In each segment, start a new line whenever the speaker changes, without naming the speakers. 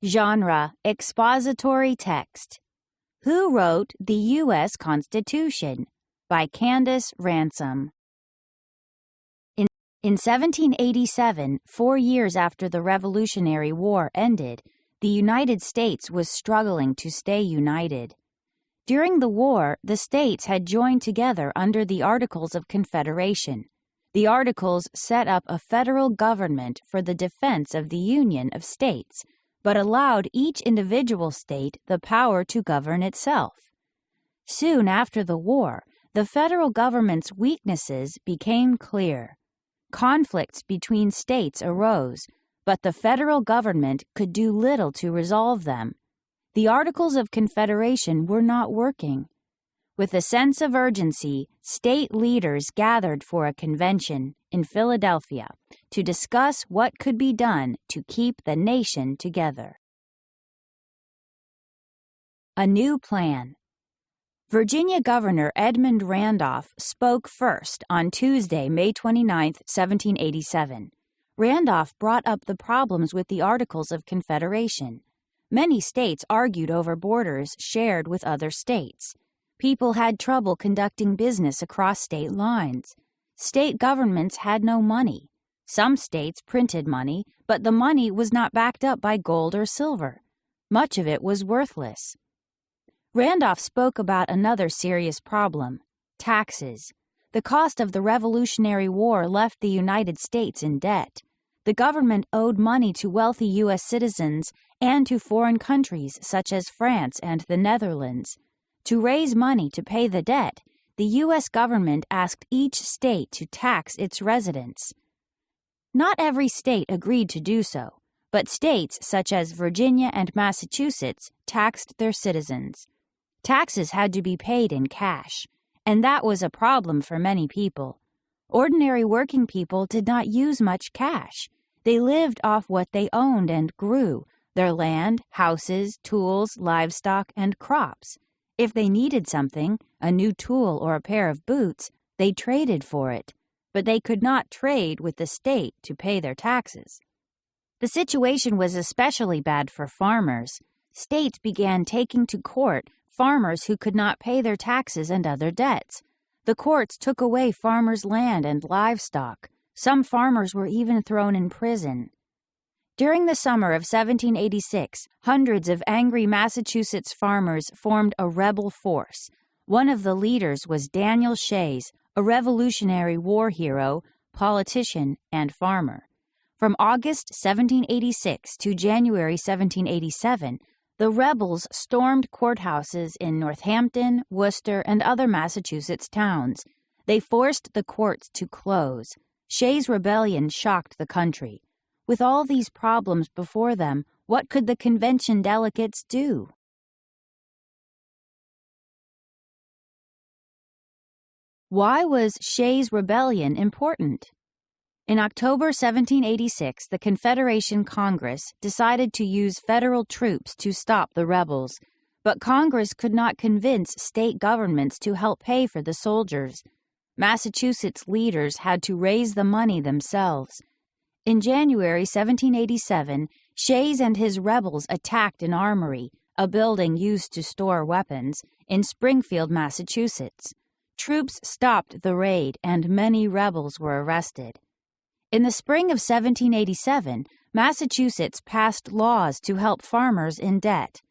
Genre: expository text. Who wrote the U.S. Constitution? By Candace Ransom. In 1787, 4 years after the Revolutionary War ended, the United States was struggling to stay united. During the war, the states had joined together under the Articles of Confederation. The Articles set up a federal government for the defense of the Union of States, but allowed each individual state the power to govern itself. Soon after the war, the federal government's weaknesses became clear. Conflicts between states arose, but the federal government could do little to resolve them. The Articles of Confederation were not working. With a sense of urgency, state leaders gathered for a convention in Philadelphia to discuss what could be done to keep the nation together. A new plan. Virginia Governor Edmund Randolph spoke first on Tuesday, May 29, 1787. Randolph brought up the problems with the Articles of Confederation. Many states argued over borders shared with other states. People had trouble conducting business across state lines. State governments had no money. Some states printed money, but the money was not backed up by gold or silver. Much of it was worthless. Randolph spoke about another serious problem: taxes. The cost of the Revolutionary War left the United States in debt. The government owed money to wealthy U.S. citizens and to foreign countries such as France and the Netherlands. To raise money to pay the debt, the U.S. government asked each state to tax its residents. Not every state agreed to do so, but states such as Virginia and Massachusetts taxed their citizens. Taxes had to be paid in cash, and that was a problem for many people. Ordinary working people did not use much cash. They lived off what they owned and grew: their land, houses, tools, livestock, and crops. If they needed something, a new tool or a pair of boots, they traded for it, but they could not trade with the state to pay their taxes. The situation was especially bad for farmers. States began taking to court farmers who could not pay their taxes and other debts. The courts took away farmers' land and livestock. Some farmers were even thrown in prison. During the summer of 1786, hundreds of angry Massachusetts farmers formed a rebel force. One of the leaders was Daniel Shays, a Revolutionary War hero, politician, and farmer. From August 1786 to January 1787, the rebels stormed courthouses in Northampton, Worcester, and other Massachusetts towns. They forced the courts to close. Shays' rebellion shocked the country. With all these problems before them, what could the convention delegates do? Why was Shays' rebellion important? In October 1786, the Confederation Congress decided to use federal troops to stop the rebels, but Congress could not convince state governments to help pay for the soldiers. Massachusetts leaders had to raise the money themselves. In January 1787, Shays and his rebels attacked an armory, a building used to store weapons, in Springfield, Massachusetts. Troops stopped the raid, and many rebels were arrested. In the spring of 1787, Massachusetts passed laws to help farmers in debt.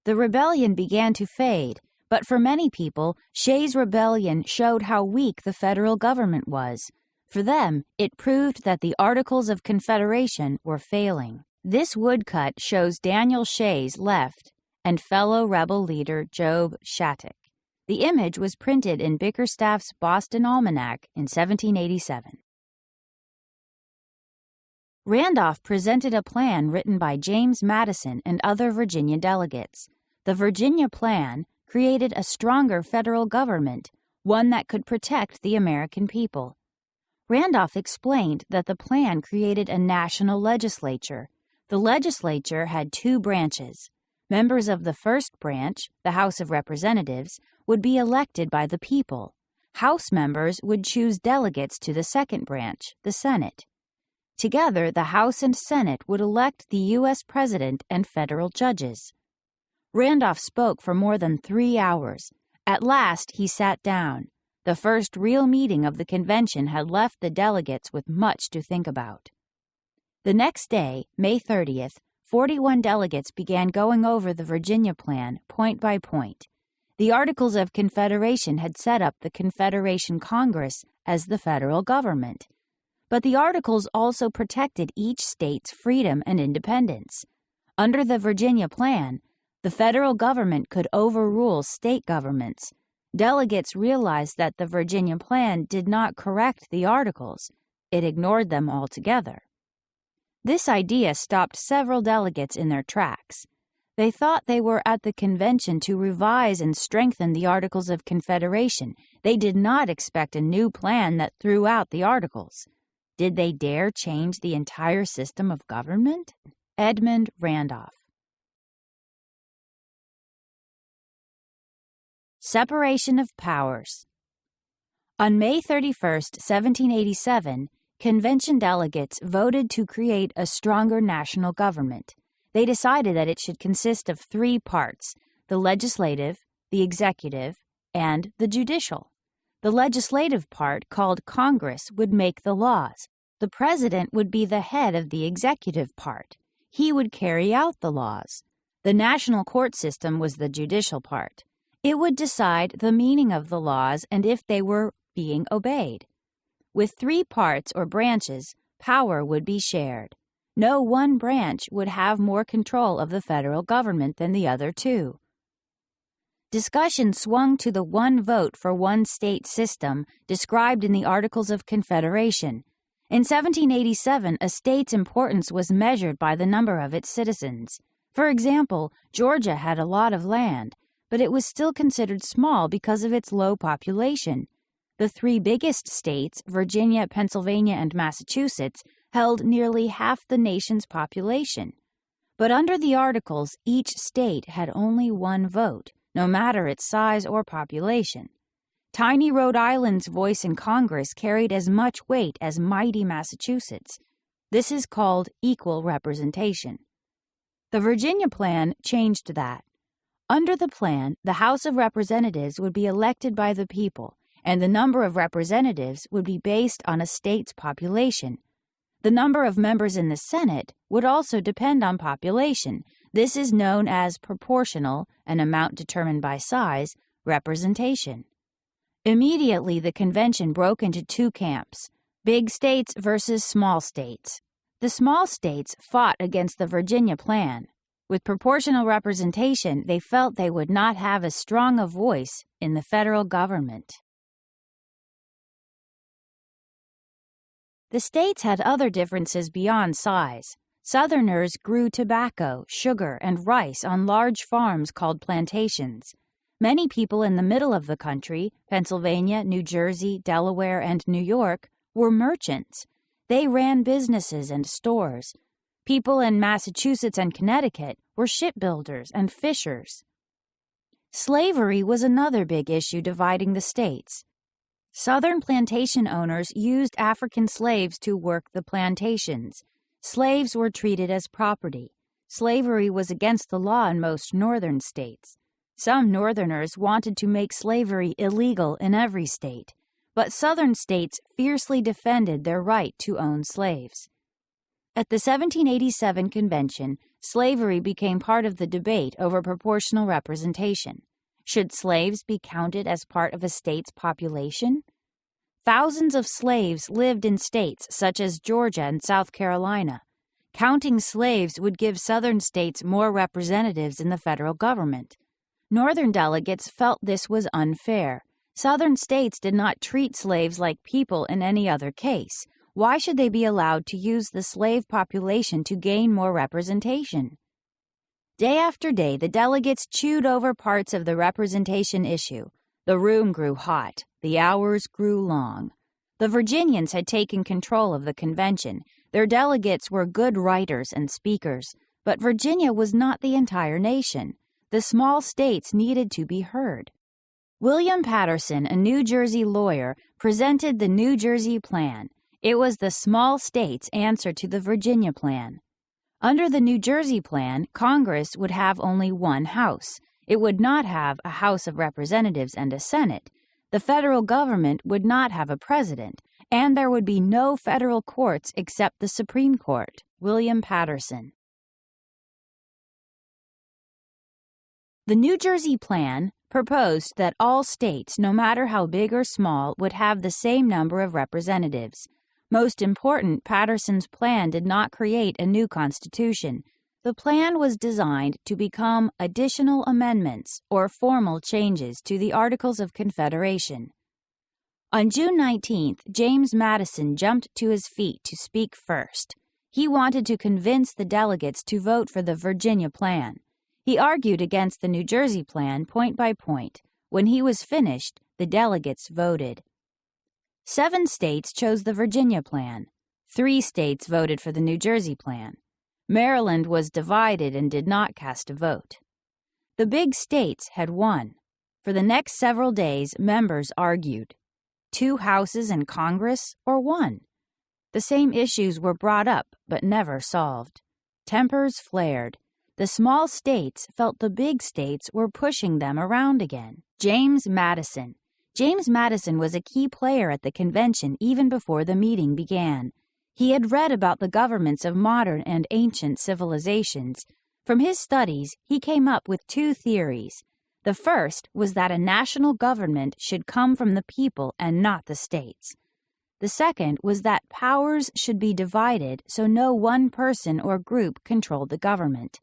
The rebellion began to fade, but for many people, Shays' rebellion showed how weak the federal government was. For them, it proved that the Articles of Confederation were failing. This woodcut shows Daniel Shays left and fellow rebel leader Job Shattuck. The image was printed in Bickerstaff's Boston Almanac in 1787. Randolph presented a plan written by James Madison and other Virginia delegates. The Virginia Plan created a stronger federal government, one that could protect the American people. Randolph explained that the plan created a national legislature. The legislature had 2 branches. Members of the first branch, the House of Representatives, would be elected by the people. House members would choose delegates to the second branch, the Senate. Together, the House and Senate would elect the U.S. President and federal judges. Randolph spoke for more than 3 hours. At last, he sat down. The first real meeting of the convention had left the delegates with much to think about. The next day, May 30th, 41 delegates began going over the Virginia Plan point by point. The Articles of Confederation had set up the Confederation Congress as the federal government. But the Articles also protected each state's freedom and independence. Under the Virginia Plan, the federal government could overrule state governments. Delegates realized that the Virginia Plan did not correct the Articles. It ignored them altogether. This idea stopped several delegates in their tracks. They thought they were at the convention to revise and strengthen the Articles of Confederation. They did not expect a new plan that threw out the Articles. Did they dare change the entire system of government? Edmund Randolph. Separation of powers. On May 31, 1787, convention delegates voted to create a stronger national government. They decided that it should consist of 3 parts: the legislative, the executive, and the judicial. The legislative part, called Congress, would make the laws. The president would be the head of the executive part. He would carry out the laws. The national court system was the judicial part. It would decide the meaning of the laws and if they were being obeyed. With 3 parts or branches, power would be shared. No one branch would have more control of the federal government than the other 2. Discussion swung to the one vote for one state system described in the Articles of Confederation. In 1787, a state's importance was measured by the number of its citizens. For example, Georgia had a lot of land, but it was still considered small because of its low population. The 3 biggest states, Virginia, Pennsylvania, and Massachusetts, held nearly half the nation's population. But under the Articles, each state had only one vote, no matter its size or population. Tiny Rhode Island's voice in Congress carried as much weight as mighty Massachusetts. This is called equal representation. The Virginia Plan changed that. Under the plan, the House of Representatives would be elected by the people, and the number of representatives would be based on a state's population. The number of members in the Senate would also depend on population. This is known as proportional, an amount determined by size, representation. Immediately, the convention broke into 2 camps: big states versus small states. The small states fought against the Virginia Plan. With proportional representation, they felt they would not have as strong a voice in the federal government. The states had other differences beyond size. Southerners grew tobacco, sugar, and rice on large farms called plantations. Many people in the middle of the country, Pennsylvania, New Jersey, Delaware, and New York, were merchants. They ran businesses and stores. People in Massachusetts and Connecticut were shipbuilders and fishers. Slavery was another big issue dividing the states. Southern plantation owners used African slaves to work the plantations. Slaves were treated as property. Slavery was against the law in most northern states. Some Northerners wanted to make slavery illegal in every state, but Southern states fiercely defended their right to own slaves. At the 1787 convention, slavery became part of the debate over proportional representation. Should slaves be counted as part of a state's population? Thousands of slaves lived in states such as Georgia and South Carolina. Counting slaves would give Southern states more representatives in the federal government. Northern delegates felt this was unfair. Southern states did not treat slaves like people in any other case. Why should they be allowed to use the slave population to gain more representation? Day after day, the delegates chewed over parts of the representation issue. The room grew hot. The hours grew long. The Virginians had taken control of the convention. Their delegates were good writers and speakers, but Virginia was not the entire nation. The small states needed to be heard. William Patterson, a New Jersey lawyer, presented the New Jersey Plan. It was the small states' answer to the Virginia Plan. Under the New Jersey Plan, Congress would have only one house. It would not have a House of Representatives and a Senate. The federal government would not have a president, and there would be no federal courts except the Supreme Court. William Patterson. The New Jersey Plan proposed that all states, no matter how big or small, would have the same number of representatives. Most important, Patterson's plan did not create a new constitution. The plan was designed to become additional amendments or formal changes to the Articles of Confederation. On June 19th, James Madison jumped to his feet to speak first. He wanted to convince the delegates to vote for the Virginia Plan. He argued against the New Jersey Plan point by point. When he was finished, the delegates voted. 7 states chose the Virginia Plan. 3 states voted for the New Jersey Plan. Maryland was divided and did not cast a vote. The big states had won. For the next several days, members argued. 2 houses in Congress or 1? The same issues were brought up but never solved. Tempers flared. The small states felt the big states were pushing them around again. James Madison. James Madison was a key player at the convention even before the meeting began. He had read about the governments of modern and ancient civilizations. From his studies, he came up with 2 theories. The first was that a national government should come from the people and not the states. The second was that powers should be divided so no one person or group controlled the government.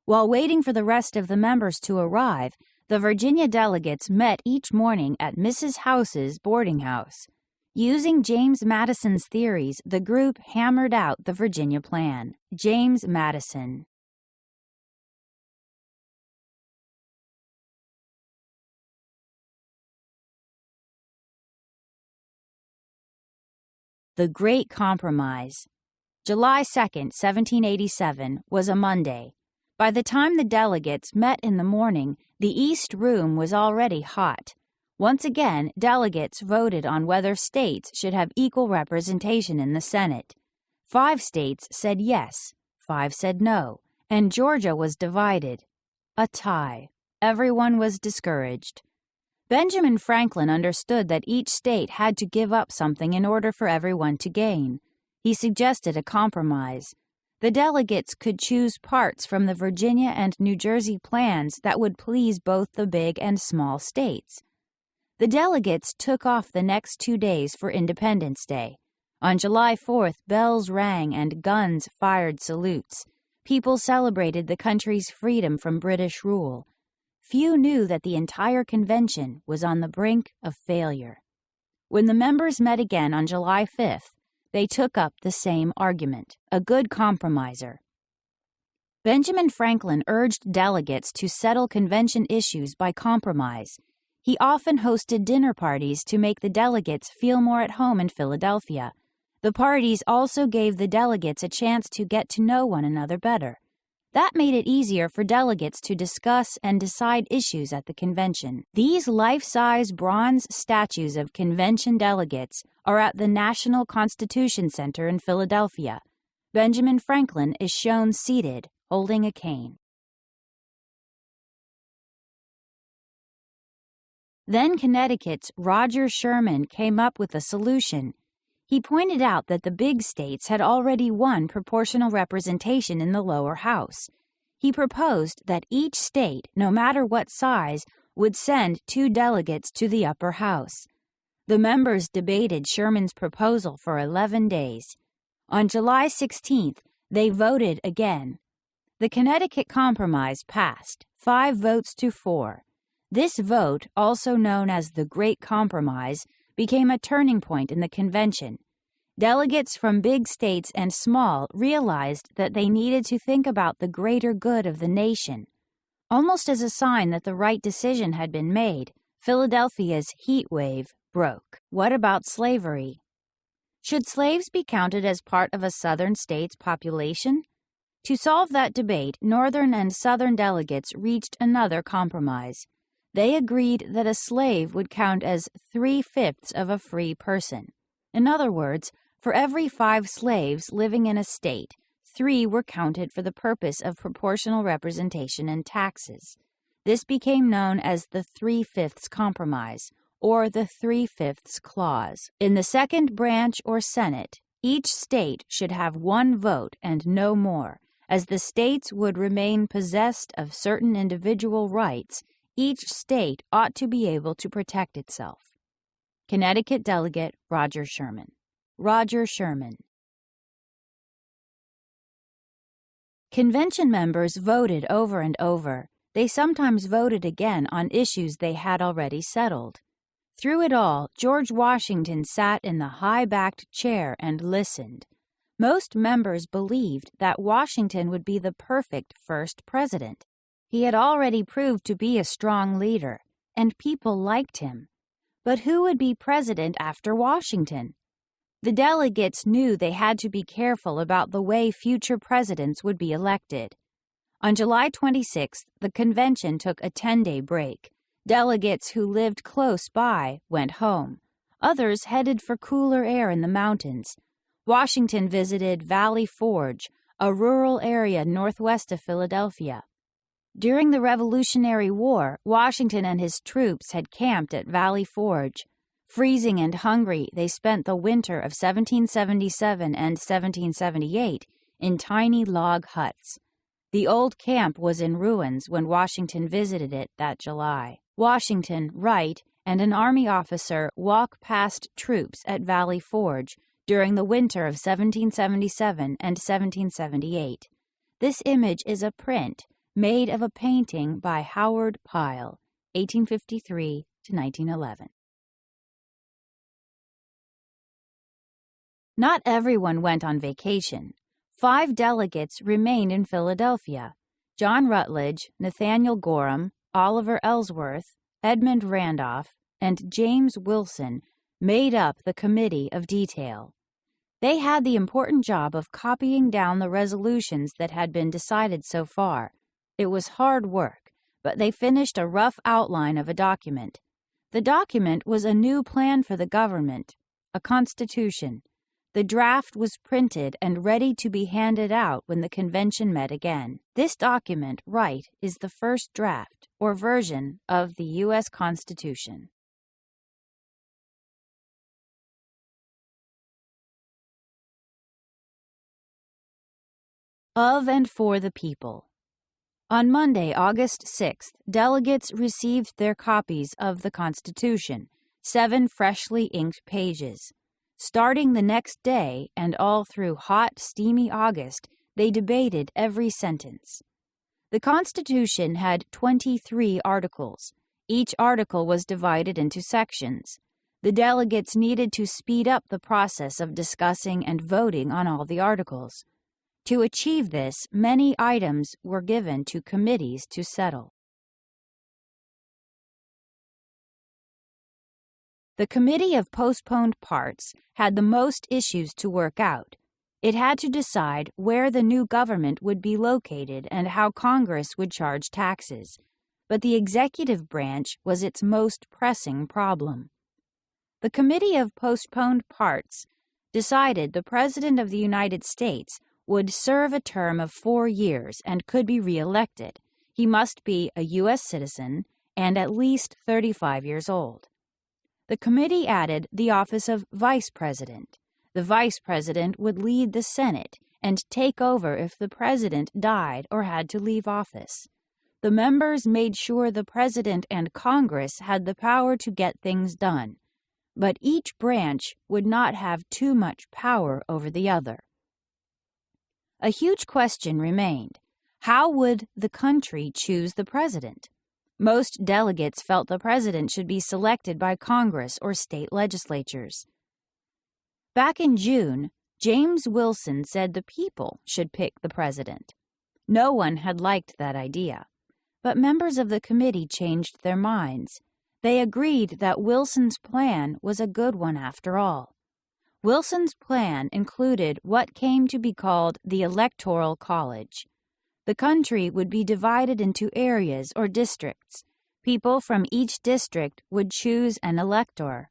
While waiting for the rest of the members to arrive, the Virginia delegates met each morning at Mrs. House's boarding house. Using James Madison's theories, the group hammered out the Virginia Plan. James Madison. The Great Compromise. July 2, 1787, was a Monday. By the time the delegates met in the morning, the East Room was already hot. Once again, delegates voted on whether states should have equal representation in the Senate. 5 states said yes, 5 said no, and Georgia was divided. A tie. Everyone was discouraged. Benjamin Franklin understood that each state had to give up something in order for everyone to gain. He suggested a compromise. The delegates could choose parts from the Virginia and New Jersey plans that would please both the big and small states. The delegates took off the next 2 days for Independence Day. On July 4th, bells rang and guns fired salutes. People celebrated the country's freedom from British rule. Few knew that the entire convention was on the brink of failure. When the members met again on July 5th, they took up the same argument, a good compromiser. Benjamin Franklin urged delegates to settle convention issues by compromise. He often hosted dinner parties to make the delegates feel more at home in Philadelphia. The parties also gave the delegates a chance to get to know one another better. That made it easier for delegates to discuss and decide issues at the convention. These life-size bronze statues of convention delegates are at the National Constitution Center in Philadelphia. Benjamin Franklin is shown seated, holding a cane. Then Connecticut's Roger Sherman came up with a solution. He pointed out that the big states had already won proportional representation in the lower house. He proposed that each state, no matter what size, would send 2 delegates to the upper house. The members debated Sherman's proposal for 11 days. On July 16th, they voted again. The Connecticut Compromise passed, 5 votes to 4. This vote, also known as the Great Compromise, became a turning point in the convention. Delegates from big states and small realized that they needed to think about the greater good of the nation. Almost as a sign that the right decision had been made, Philadelphia's heat wave broke. What about slavery? Should slaves be counted as part of a southern state's population? To solve that debate, northern and southern delegates reached another compromise. They agreed that a slave would count as 3/5 of a free person. In other words, For every 5 slaves living in a state, 3 were counted for the purpose of proportional representation and taxes. This became known as the 3/5 Compromise, or the 3/5 Clause. In the second branch or Senate, each state should have 1 vote and no more. As the states would remain possessed of certain individual rights, each state ought to be able to protect itself. Connecticut Delegate Roger Sherman. Roger Sherman. Convention members voted over and over. They sometimes voted again on issues they had already settled. Through it all, George Washington sat in the high-backed chair and listened. Most members believed that Washington would be the perfect first president. He had already proved to be a strong leader, and people liked him. But who would be president after Washington? The delegates knew they had to be careful about the way future presidents would be elected. On July 26th, the convention took a 10-day break. Delegates who lived close by went home. Others headed for cooler air in the mountains. Washington visited Valley Forge, a rural area northwest of Philadelphia. During the Revolutionary War, Washington and his troops had camped at Valley Forge. Freezing and hungry, they spent the winter of 1777 and 1778 in tiny log huts. The old camp was in ruins when Washington visited it that July. Washington, Wright, and an army officer walk past troops at Valley Forge during the winter of 1777 and 1778. This image is a print made of a painting by Howard Pyle, 1853 to 1911. Not everyone went on vacation. 5 delegates remained in Philadelphia. John Rutledge, Nathaniel Gorham, Oliver Ellsworth, Edmund Randolph, and James Wilson made up the Committee of Detail. They had the important job of copying down the resolutions that had been decided so far. It was hard work, but they finished a rough outline of a document. The document was a new plan for the government, a constitution. The draft was printed and ready to be handed out when the convention met again. This document, Right, is the first draft, or version, of the U.S. Constitution. Of and for the people. On Monday, August 6th, delegates received their copies of the Constitution, 7 freshly inked pages. Starting the next day and all through hot, steamy August, they debated every sentence. The Constitution had 23 articles. Each article was divided into sections. The delegates needed to speed up the process of discussing and voting on all the articles. To achieve this, many items were given to committees to settle. The Committee of Postponed Parts had the most issues to work out. It had to decide where the new government would be located and how Congress would charge taxes. But the executive branch was its most pressing problem. The Committee of Postponed Parts decided the President of the United States would serve a term of 4 years and could be re-elected. He must be a U.S. citizen and at least 35 years old. The committee added the office of Vice President. The Vice President would lead the Senate and take over if the President died or had to leave office. The members made sure the President and Congress had the power to get things done, but each branch would not have too much power over the other. A huge question remained. How would the country choose the president? Most delegates felt the president should be selected by Congress or state legislatures. Back in June, James Wilson said the people should pick the president. No one had liked that idea, but members of the committee changed their minds. They agreed that Wilson's plan was a good one after all. Wilson's plan included what came to be called the Electoral College. The country would be divided into areas or districts. People from each district would choose an elector.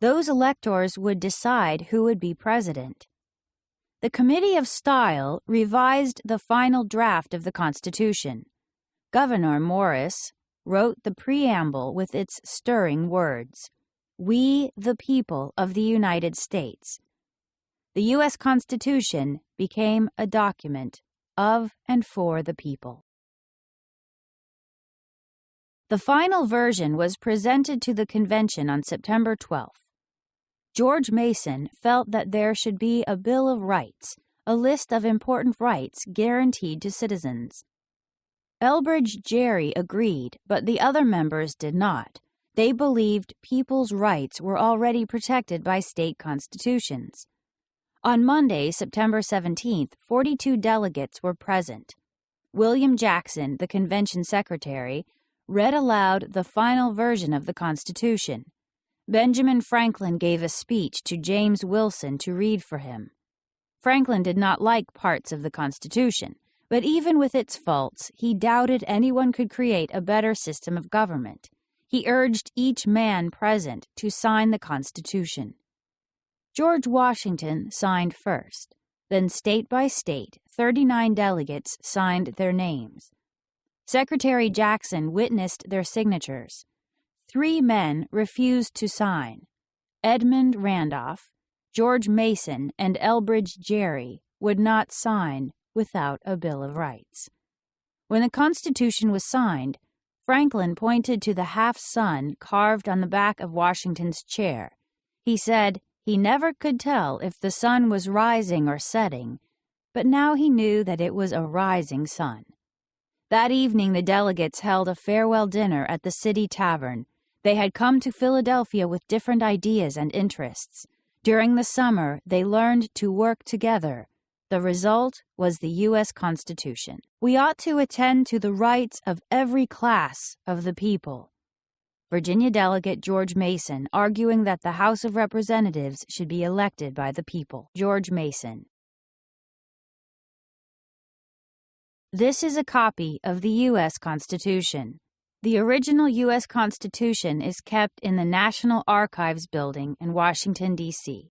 Those electors would decide who would be president. The Committee of Style revised the final draft of the Constitution. Gouverneur Morris wrote the preamble with its stirring words, "We, the people of the United States." The U.S. Constitution became a document of and for the people. The final version was presented to the convention on September 12th. George Mason felt that there should be a Bill of Rights, a list of important rights guaranteed to citizens. Elbridge Gerry agreed, but the other members did not. They believed people's rights were already protected by state constitutions. On Monday, September 17th, 42 delegates were present. William Jackson, the convention secretary, read aloud the final version of the Constitution. Benjamin Franklin gave a speech to James Wilson to read for him. Franklin did not like parts of the Constitution, but even with its faults, he doubted anyone could create a better system of government. He urged each man present to sign the Constitution. George Washington signed first. Then state by state, 39 delegates signed their names. Secretary Jackson witnessed their signatures. 3 men refused to sign. Edmund Randolph, George Mason, and Elbridge Gerry would not sign without a Bill of Rights. When the Constitution was signed, Franklin pointed to the half-sun carved on the back of Washington's chair. He said he never could tell if the sun was rising or setting, but now he knew that it was a rising sun. That evening the delegates held a farewell dinner at the City Tavern. They had come to Philadelphia with different ideas and interests. During the summer, they learned to work together. The result was the U.S. Constitution. We ought to attend to the rights of every class of the people. Virginia Delegate George Mason, arguing that the House of Representatives should be elected by the people. George Mason. This is a copy of the U.S. Constitution. The original U.S. Constitution is kept in the National Archives Building in Washington, D.C.